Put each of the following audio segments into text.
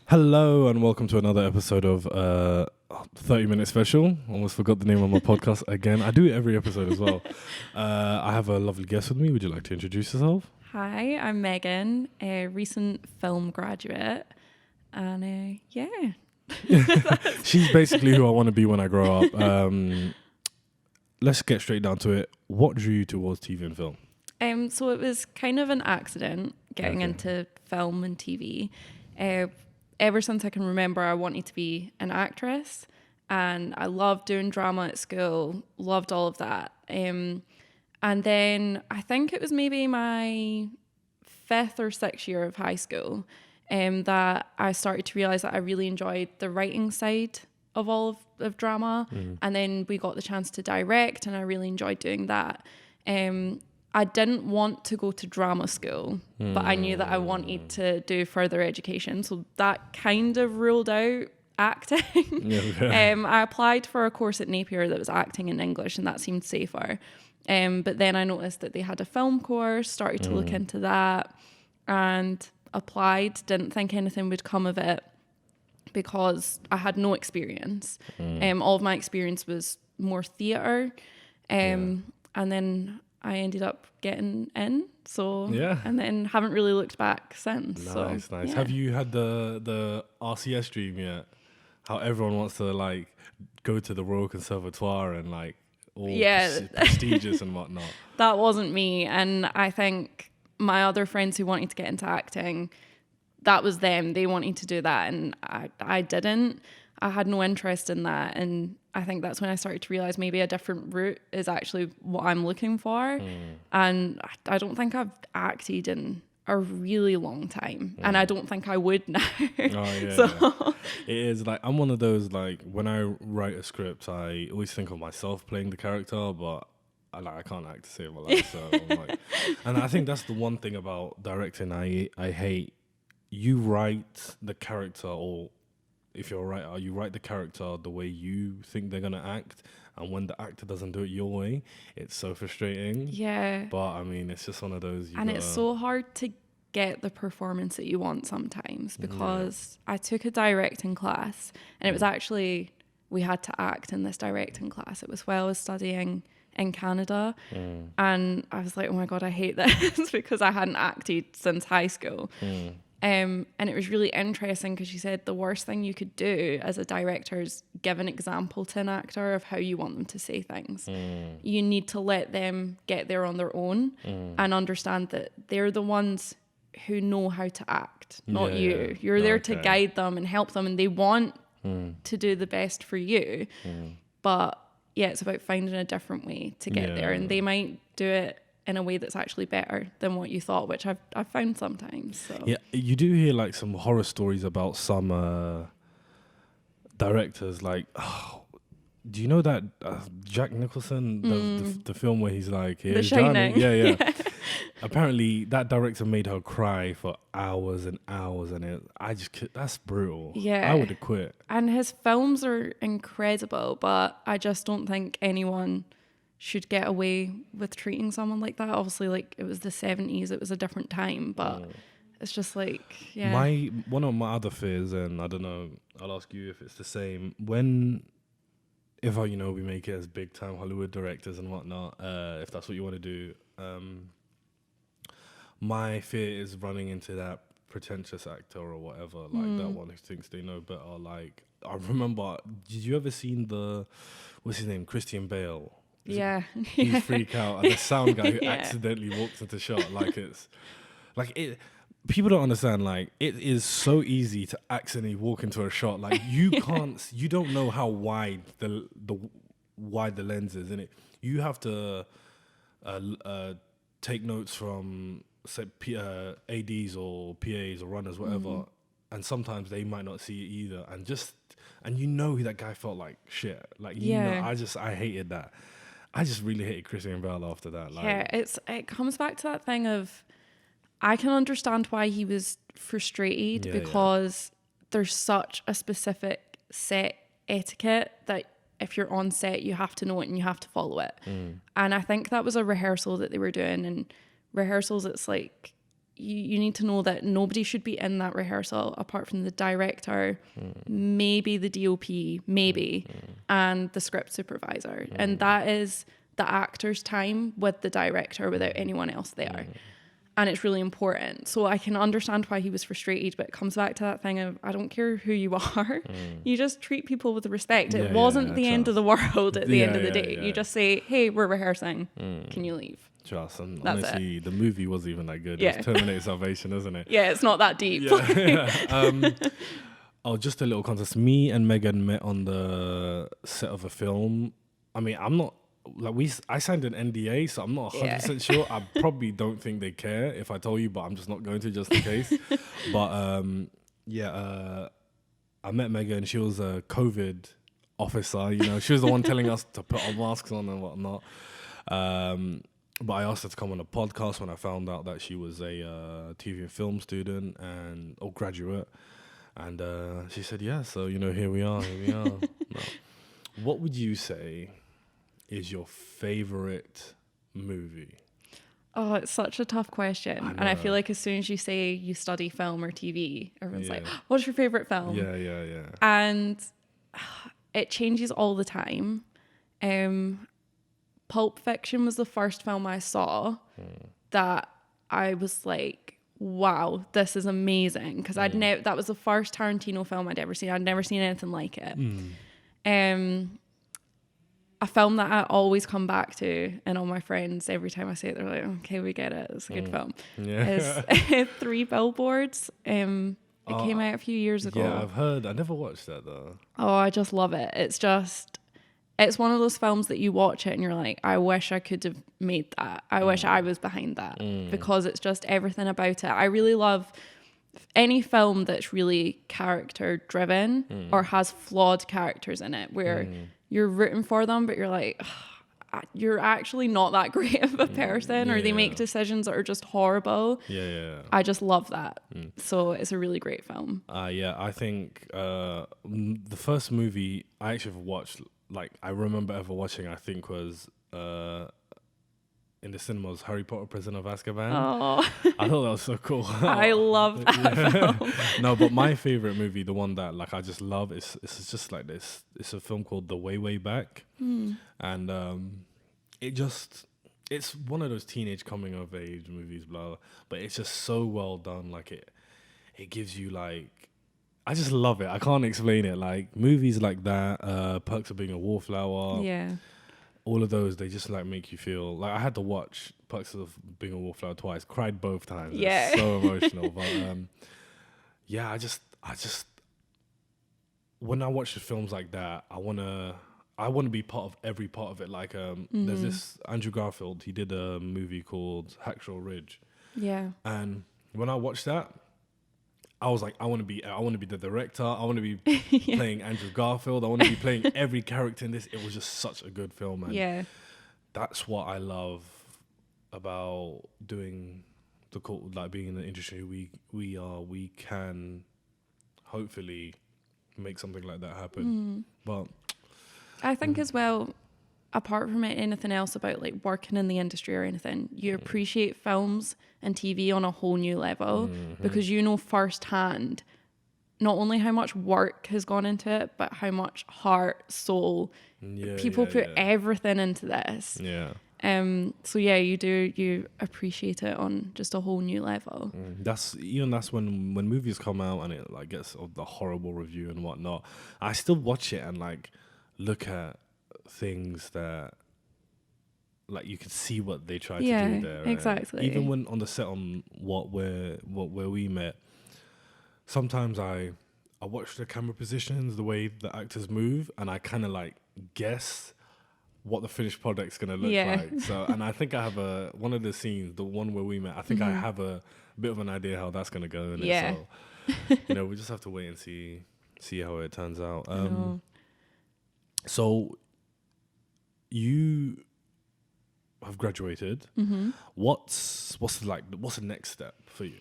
Hello and welcome to another episode of 30-minute special. Almost forgot the name of my podcast again. I do it every episode as well. I have a lovely guest with me. Would you like to introduce yourself? Hi, I'm Megan, a recent film graduate, and yeah. She's basically who I want to be when I grow up. Let's get straight down to it. What drew you towards TV and film? So it was kind of an accident getting into film and TV. Ever since I can remember, I wanted to be an actress, and I loved doing drama at school, loved all of that. And then I think it was maybe my 5th or 6th year of high school that I started to realise that I really enjoyed the writing side of all of drama. And then we got the chance to direct, and I really enjoyed doing that. I didn't want to go to drama school, but I knew that I wanted to do further education. So that kind of ruled out acting. I applied for a course at Napier that was acting in English, and that seemed safer. But then I noticed that they had a film course, started to look into that, and applied. Didn't think anything would come of it because I had no experience. All of my experience was more theatre. And then I ended up getting in, and then haven't really looked back since. Nice. Yeah. Have you had the RCS dream yet? How everyone wants to like go to the Royal Conservatoire and like all prestigious and whatnot. That wasn't me, and I think my other friends who wanted to get into acting, that was them. They wanted to do that, and I didn't. I had no interest in that, and I think that's when I started to realise maybe a different route is actually what I'm looking for. And I don't think I've acted in a really long time, and I don't think I would now. It is like I'm one of those, like when I write a script, I always think of myself playing the character, but I can't act to save my life. So I'm like, and I think that's the one thing about directing I hate. You write the character, or if you're a writer, you write the character the way you think they're gonna act, and when the actor doesn't do it your way, it's so frustrating. Yeah. But I mean, it's just one of those. It's so hard to get the performance that you want sometimes, because I took a directing class, and it was actually, we had to act in this directing class. It was while I was studying in Canada, and I was like, oh my God, I hate this because I hadn't acted since high school. And it was really interesting because she said the worst thing you could do as a director is give an example to an actor of how you want them to say things. You need to let them get there on their own and understand that they're the ones who know how to act, not you. You're there to guide them and help them, and they want to do the best for you. But yeah, it's about finding a different way to get there, and they might do it in a way that's actually better than what you thought, which I've found sometimes. So. Yeah, you do hear like some horror stories about some directors. Like, do you know that Jack Nicholson, the film where he's like, The Shining? Yeah. Apparently, that director made her cry for hours and hours, and that's brutal. Yeah, I would have quit. And his films are incredible, but I just don't think anyone should get away with treating someone like that. Obviously, like, it was the 70s, it was a different time, but it's just like, One of my other fears, and I don't know, I'll ask you if it's the same, if we make it as big time Hollywood directors and whatnot, if that's what you want to do, my fear is running into that pretentious actor or whatever, like that one who thinks they know better. Like, I remember, did you ever seen what's his name, Christian Bale? He freak out, and the sound guy who accidentally walks into shot. Like, it's like it. People don't understand. Like, it is so easy to accidentally walk into a shot. Like, you can't. You don't know how wide the lens is, and you have to take notes from say ADs or PAs or runners, whatever. And sometimes they might not see it either, and that guy felt like shit. Like, I hated that. I just really hated Christian Bale after that. Like, it comes back to that thing of, I can understand why he was frustrated because there's such a specific set etiquette that if you're on set, you have to know it and you have to follow it. And I think that was a rehearsal that they were doing, and rehearsals, it's like you need to know that nobody should be in that rehearsal apart from the director, maybe the DOP, and the script supervisor. And that is the actor's time with the director without anyone else there. And it's really important. So I can understand why he was frustrated, but it comes back to that thing of, I don't care who you are. You just treat people with respect. It wasn't the end of the world at the end of the day. You just say, hey, we're rehearsing. Can you leave? Trust. And that's honestly, the movie wasn't even that good. Yeah. It was Terminator Salvation, isn't it? Yeah, it's not that deep. Oh, just a little context. Me and Megan met on the set of a film. I mean, I'm not... I signed an NDA, so I'm not 100% sure. I probably don't think they care if I tell you, but I'm just not going to, just in case. But I met Megan. She was a COVID officer. You know, she was the one telling us to put our masks on and whatnot. But I asked her to come on a podcast when I found out that she was a TV and film student or graduate, and she said, "Yeah." So here we are. No. What would you say is your favorite movie? Oh, it's such a tough question. And I feel like as soon as you say you study film or TV, everyone's like, what's your favorite film? Yeah. And it changes all the time. Pulp Fiction was the first film I saw that I was like, wow, this is amazing. Because that was the first Tarantino film I'd ever seen. I'd never seen anything like it. A film that I always come back to, and all my friends, every time I say it, they're like, okay, we get it. It's a good film. Yeah. Is 3 Billboards. It came out a few years ago. Yeah, I've heard. I never watched that, though. Oh, I just love it. It's one of those films that you watch it and you're like, I wish I could have made that. I wish I was behind that. Because it's just everything about it. I really love any film that's really character driven or has flawed characters in it, where you're rooting for them, but you're like, you're actually not that great of a person, or they make decisions that are just horrible. Yeah. I just love that. So it's a really great film. I think the first movie I actually watched, I remember ever watching, I think was in the cinemas, Harry Potter Prisoner of Azkaban. Oh. I thought that was so cool. I love that film. No, but my favorite movie, the one that I just love, it's just like this. It's a film called The Way Back, and it's one of those teenage coming of age movies, blah. But it's just so well done. It gives you I just love it. I can't explain it. Movies like that, Perks of Being a Wallflower. Yeah. All of those, they just make you feel I had to watch Perks of Being a Wallflower twice, cried both times. Yeah. It's so emotional. But I just when I watch the films like that, I wanna be part of every part of it. There's this Andrew Garfield, he did a movie called Hacksaw Ridge. Yeah. And when I watched that, I was like, I want to be the director. I want to be playing Andrew Garfield. I want to be playing every character in this. It was just such a good film, and that's what I love about doing being in the industry. We can hopefully make something like that happen. But I think as well, apart from anything else about working in the industry or anything, you appreciate films and TV on a whole new level, because you know firsthand not only how much work has gone into it, but how much heart, soul, people put everything into this. Yeah. You appreciate it on just a whole new level. That's when movies come out and it gets the horrible review and whatnot. I still watch it and look at things that you could see what they tried to do there. Exactly. Even when on the set on where we met, sometimes I watch the camera positions, the way the actors move, and I kind of guess what the finished product's gonna look like. So, and I think I have one of the scenes, the one where we met, I think I have a bit of an idea how that's gonna go. So, we just have to wait and see how it turns out. So you have graduated. What's the next step for you?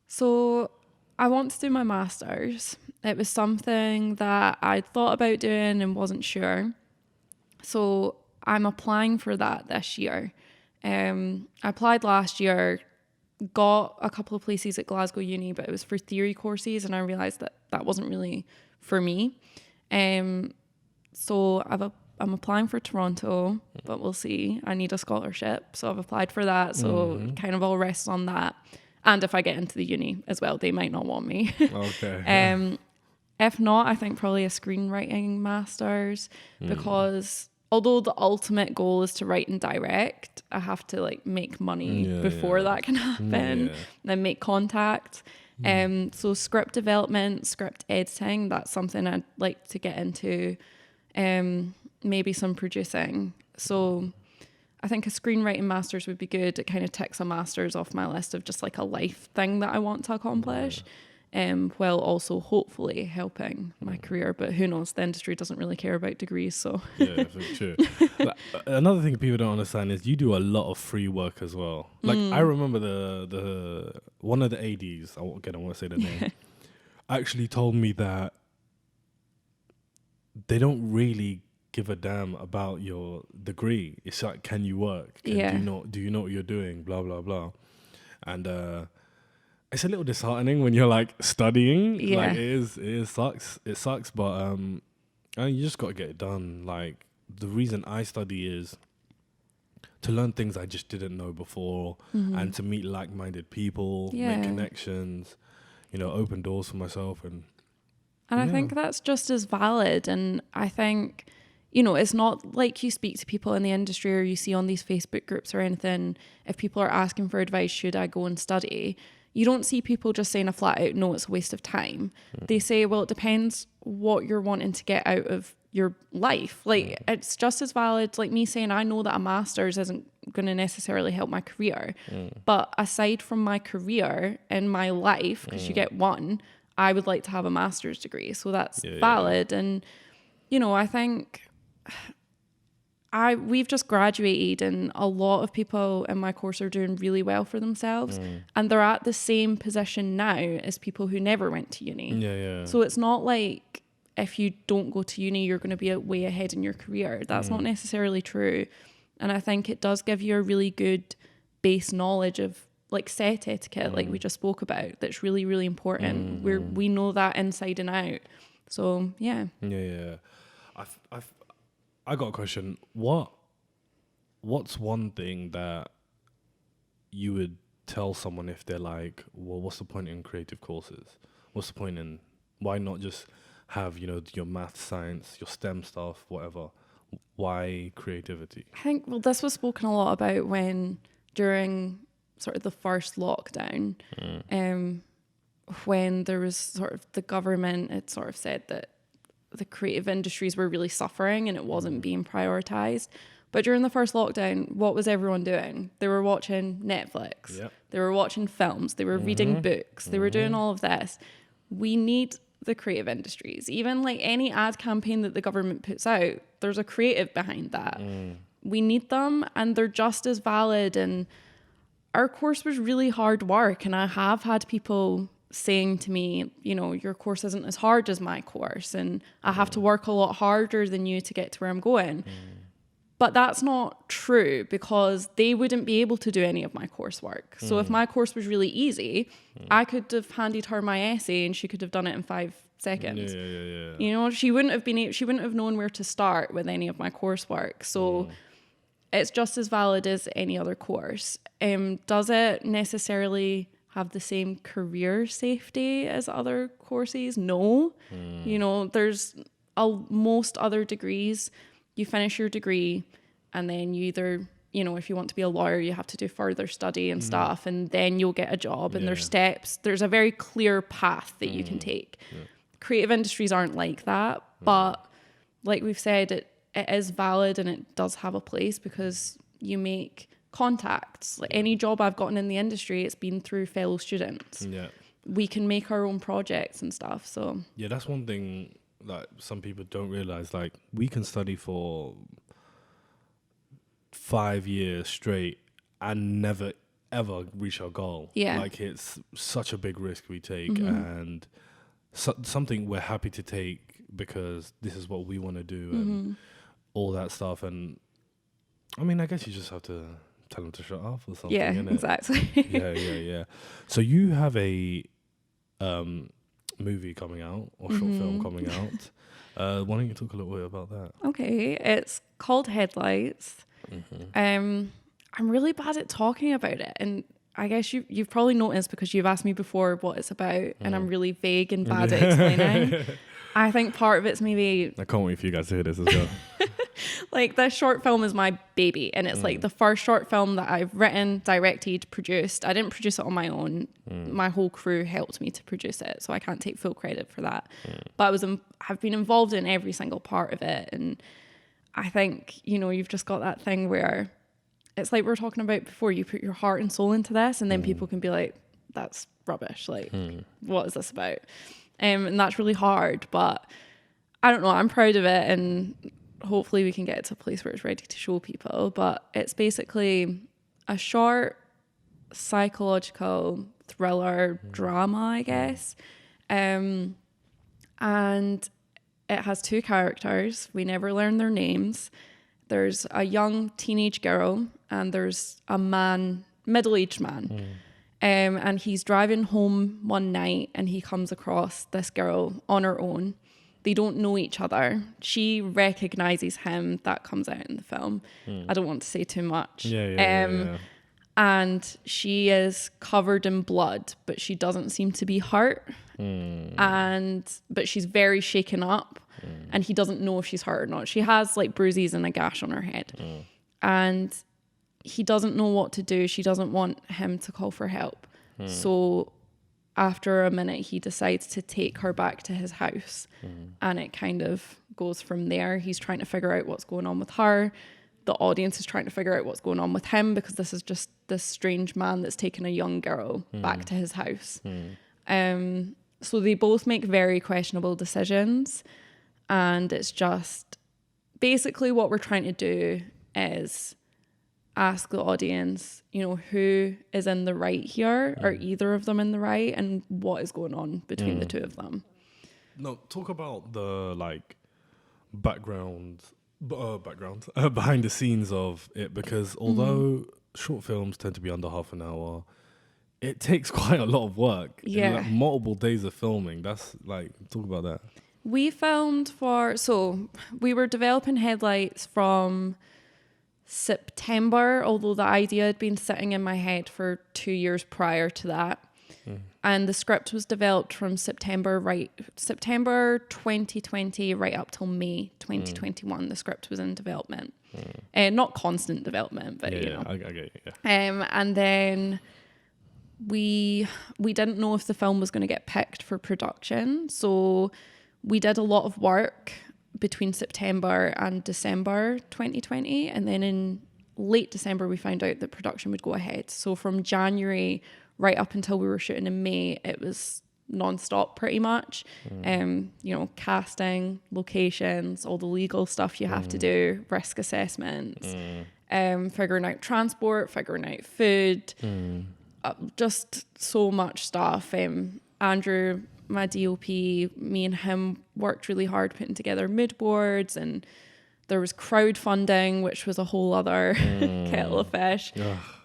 So I want to do my master's. It was something that I'd thought about doing and wasn't sure. So I'm applying for that this year. I applied last year, got a couple of places at Glasgow Uni, but it was for theory courses, and I realised that wasn't really for me. So I'm applying for Toronto, but we'll see. I need a scholarship, so I've applied for that. So kind of all rests on that. And if I get into the uni as well, they might not want me. Okay. If not, I think probably a screenwriting master's, because although the ultimate goal is to write and direct, I have to like make money before that can happen, and make contacts. So script development, script editing, that's something I'd like to get into. Maybe some producing. So I think a screenwriting master's would be good. It kind of ticks a master's off my list of just like a life thing that I want to accomplish. While also hopefully helping my career, but who knows, the industry doesn't really care about degrees, so yeah, for sure. Like, another thing people don't understand is you do a lot of free work as well. Like I remember the one of the ADs, I want to say the name, actually told me that they don't really give a damn about your degree. It's like, can you work? Do you know what you're doing? Blah blah blah. And it's a little disheartening when you're like studying. Yeah. Like it sucks, but you just got to get it done. Like the reason I study is to learn things I just didn't know before, and to meet like-minded people, make connections, open doors for myself. And I think that's just as valid. And I think, it's not like you speak to people in the industry or you see on these Facebook groups or anything, if people are asking for advice, should I go and study? You don't see people just saying a flat out, no, it's a waste of time. They say, well, it depends what you're wanting to get out of your life. Like, it's just as valid, like me saying, I know that a master's isn't going to necessarily help my career. But aside from my career in my life, because you get one, I would like to have a master's degree. So that's valid. And, I think we've just graduated, and a lot of people in my course are doing really well for themselves, and they're at the same position now as people who never went to uni. So it's not like if you don't go to uni, you're going to be way ahead in your career. That's not necessarily true. And I think it does give you a really good base knowledge of like set etiquette, like we just spoke about. That's really, really important. We know that inside and out. So yeah. I got a question. What's one thing that you would tell someone if they're like, well, what's the point in creative courses? What's the point in, why not just have, your math, science, your STEM stuff, whatever? Why creativity? I think, this was spoken a lot about during sort of the first lockdown, when there was sort of the government had sort of said that the creative industries were really suffering and it wasn't being prioritized. But during the first lockdown, what was everyone doing? They were watching Netflix. Yep. They were watching films. They were reading books. They were doing all of this. We need the creative industries. Even like any ad campaign that the government puts out, there's a creative behind that. We need them, and they're just as valid. And our course was really hard work. And I have had people saying to me, your course isn't as hard as my course, and I have to work a lot harder than you to get to where I'm going. But that's not true, because they wouldn't be able to do any of my coursework. So if my course was really easy, I could have handed her my essay and she could have done it in 5 seconds. She wouldn't have known where to start with any of my coursework. So it's just as valid as any other course. Does it necessarily have the same career safety as other courses? No. There's most other degrees, you finish your degree and then you either, if you want to be a lawyer, you have to do further study and stuff, and then you'll get a job, and there's steps. There's a very clear path that you can take. Creative industries aren't like that, but like we've said, it is valid and it does have a place, because you make contacts. Like any job I've gotten in the industry, it's been through fellow students. We can make our own projects and stuff. So that's one thing that some people don't realize. Like, we can study for 5 years straight and never ever reach our goal. Like, it's such a big risk we take, and something we're happy to take because this is what we want to do, and all that stuff. And I mean, I guess you just have to tell them to shut up or something. Yeah, innit? exactly. Yeah. So you have a movie coming out or short film coming out. Why don't you talk a little bit about that? Okay, it's called Headlights. I'm really bad at talking about it, and I guess you've probably noticed because you've asked me before what it's about, and I'm really vague and bad at explaining. I think part of it's maybe... I can't wait for you guys to hear this as well. Like, this short film is my baby, and it's like the first short film that I've written, directed, produced. I didn't produce it on my own. My whole crew helped me to produce it, so I can't take full credit for that. But I've been involved in every single part of it, and I think, you know, you've just got that thing where it's like we were talking about before, you put your heart and soul into this, and then people can be like, that's rubbish. Like, what is this about? And that's really hard, but I don't know, I'm proud of it, and hopefully we can get it to a place where it's ready to show people. But it's basically a short psychological thriller drama, I guess. And it has two characters. We never learn their names. There's a young teenage girl and there's a man, middle-aged man. And he's driving home one night and he comes across this girl on her own. They don't know each other. She recognizes him. That comes out in the film. I don't want to say too much. Yeah. And she is covered in blood, but she doesn't seem to be hurt. But she's very shaken up, and he doesn't know if she's hurt or not. She has like bruises and a gash on her head. And he doesn't know what to do. She doesn't want him to call for help. So after a minute, he decides to take her back to his house. And it kind of goes from there. He's trying to figure out what's going on with her. The audience is trying to figure out what's going on with him, because this is just this strange man that's taken a young girl back to his house. So they both make very questionable decisions. And it's just basically what we're trying to do is ask the audience, you know, who is in the right here? Are either of them in the right? And what is going on between the two of them? No, talk about the like background behind the scenes of it, because although short films tend to be under half an hour, it takes quite a lot of work. Yeah. Like multiple days of filming. That's like, talk about that. We filmed we were developing Headlights from September, although the idea had been sitting in my head for 2 years prior to that. And the script was developed from September 2020 right up till May 2021. The script was in development. Not constant development, but you know. I get it, yeah. And then we didn't know if the film was going to get picked for production. So we did a lot of work between September and December 2020. And then in late December, we found out that production would go ahead. So from January right up until we were shooting in May, it was non-stop pretty much. You know, casting, locations, all the legal stuff you have to do, risk assessments, figuring out transport, figuring out food, just so much stuff. Andrew, my DOP, me and him worked really hard putting together mood boards, and there was crowdfunding, which was a whole other kettle of fish.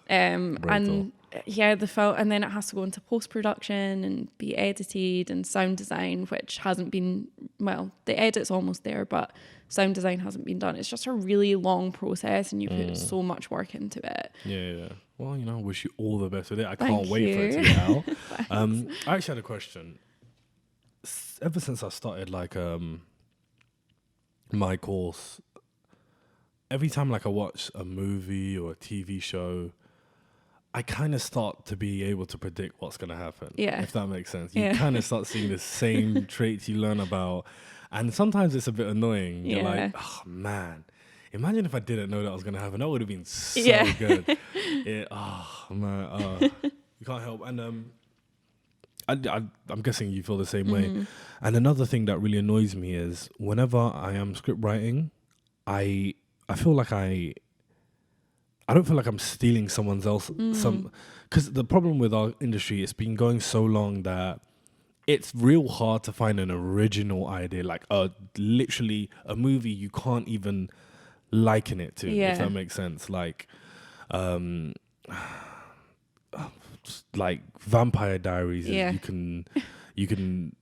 And yeah, the film, and then it has to go into post-production and be edited, and sound design, which hasn't been, well, the edit's almost there, but sound design hasn't been done. It's just a really long process, and you put so much work into it. Yeah. Well, you know, I wish you all the best with it. I Thank can't wait for it to you. get out. I actually had a question. Ever since I started like my course, every time like I watch a movie or a TV show, I kind of start to be able to predict what's going to happen. Yeah. If that makes sense. You kind of start seeing the same traits you learn about. And sometimes it's a bit annoying. You're like, oh man, imagine if I didn't know that was going to happen. That would have been so good. Oh man, you can't help. And I'm guessing you feel the same way. And another thing that really annoys me is whenever I am script writing, I feel like I don't feel like I'm stealing someone else. Because the problem with our industry, it's been going so long that it's real hard to find an original idea, like literally a movie you can't even liken it to, if that makes sense. Like, like Vampire Diaries. Yeah. You can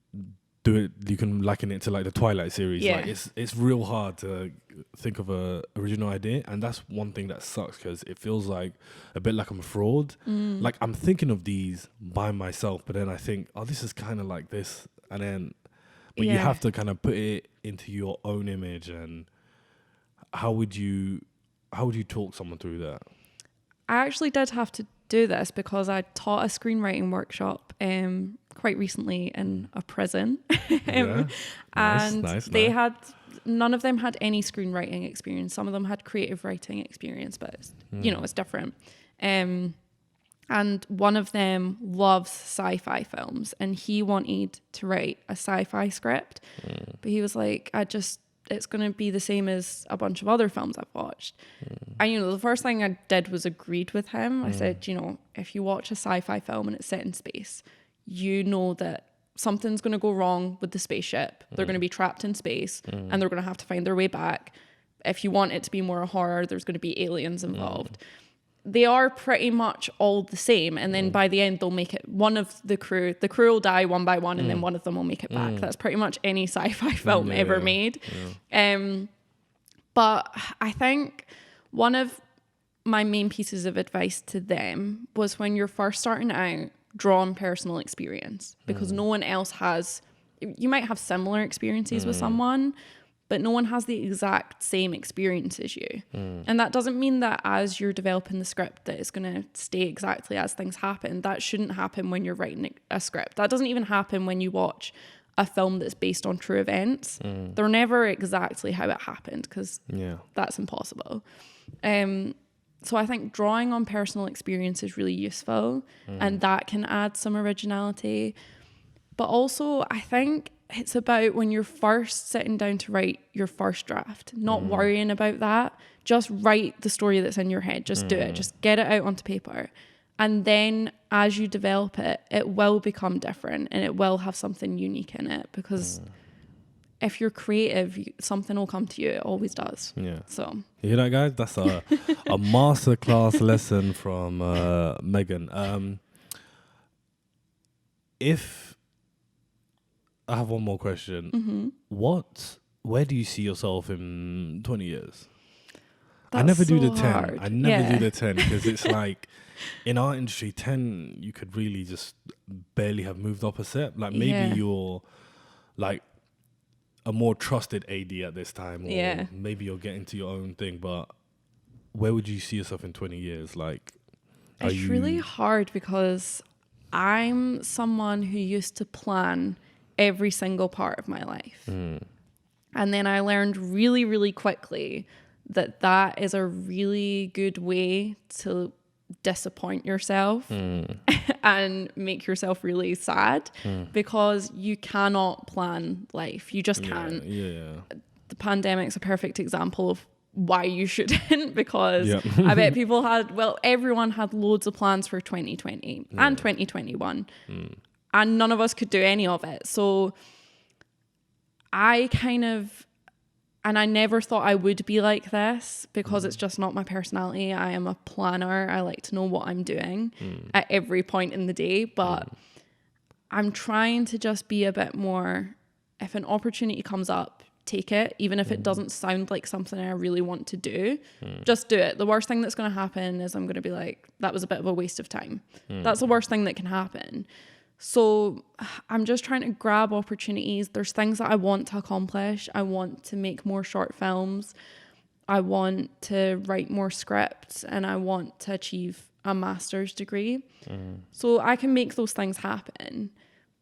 do it. You can liken it to like the Twilight series. Yeah. Like it's real hard to think of a original idea, and that's one thing that sucks because it feels like a bit like I'm a fraud. Like I'm thinking of these by myself, but then I think, oh, this is kind of like this, and then but you have to kind of put it into your own image. And how would you talk someone through that? I actually did have to do this because I taught a screenwriting workshop quite recently in a prison. And they had, none of them had any screenwriting experience. Some of them had creative writing experience, but it's, it's different. And one of them loves sci-fi films, and he wanted to write a sci-fi script, but he was like, it's going to be the same as a bunch of other films I've watched. And, the first thing I did was agreed with him. I said, if you watch a sci-fi film and it's set in space, you know that something's going to go wrong with the spaceship. They're going to be trapped in space and they're going to have to find their way back. If you want it to be more a horror, there's going to be aliens involved. They are pretty much all the same. And then by the end, they'll make it, one of the crew will die one by one, and then one of them will make it back. That's pretty much any sci-fi film ever made. But I think one of my main pieces of advice to them was, when you're first starting out, draw on personal experience, because no one else has, you might have similar experiences with someone, but no one has the exact same experience as you. And that doesn't mean that as you're developing the script that it's going to stay exactly as things happen. That shouldn't happen when you're writing a script. That doesn't even happen when you watch a film that's based on true events. They're never exactly how it happened, because that's impossible. So I think drawing on personal experience is really useful, and that can add some originality. But also, I think it's about when you're first sitting down to write your first draft, not worrying about that. Just write the story that's in your head. Just do it. Just get it out onto paper. And then as you develop it, it will become different, and it will have something unique in it, because if you're creative, something will come to you. It always does. Yeah. So you hear that, guys? That's a masterclass lesson from Megan. If I have one more question, where do you see yourself in 20 years? That's I never so do the 10. hard. I never do the 10, because it's like, in our industry, 10, you could really just barely have moved up a step. Like maybe you're like a more trusted AD at this time, or maybe you're getting to your own thing, but where would you see yourself in 20 years? Like, it's really hard, because I'm someone who used to plan every single part of my life. And then I learned really, really quickly that is a really good way to disappoint yourself and make yourself really sad, because you cannot plan life. You just can't. The pandemic's a perfect example of why you shouldn't, because I bet people everyone had loads of plans for 2020 and 2021, and none of us could do any of it. So I never thought I would be like this, because it's just not my personality. I am a planner. I like to know what I'm doing at every point in the day, but I'm trying to just be a bit more, if an opportunity comes up, take it, even if it doesn't sound like something I really want to do. Just do it. The worst thing that's going to happen is I'm going to be like, that was a bit of a waste of time. That's the worst thing that can happen. So I'm just trying to grab opportunities. There's things that I want to accomplish. I want to make more short films. I want to write more scripts, and I want to achieve a master's degree. So I can make those things happen.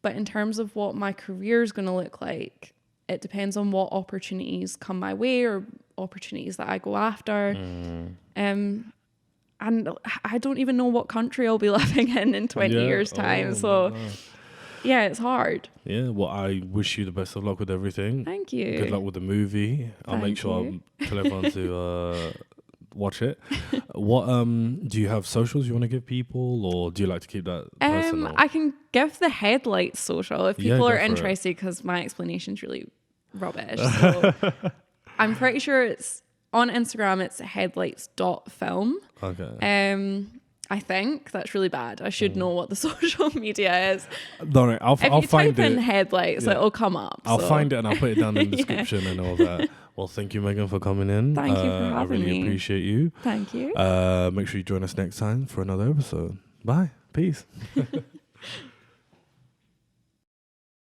But in terms of what my career is going to look like, it depends on what opportunities come my way, or opportunities that I go after. And I don't even know what country I'll be living in 20 years' time. It's hard. Yeah, well, I wish you the best of luck with everything. Thank you. Good luck with the movie. I'll make sure I tell everyone to watch it. What do you have socials you want to give people, or do you like to keep that personal? I can give the headlights social if people are interested, because my explanation's really rubbish. So I'm pretty sure it's on Instagram, it's headlights.film. Okay. I think that's really bad. I should know what the social media is. Don't worry, I'll If you find type in it. headlights, it'll come up. I'll find it and I'll put it down in the Yeah. description and all that. Well, thank you, Megan, for coming in. Thank you for I having really me. appreciate you. Thank you. Make sure you join us next time for another episode. Bye. Peace.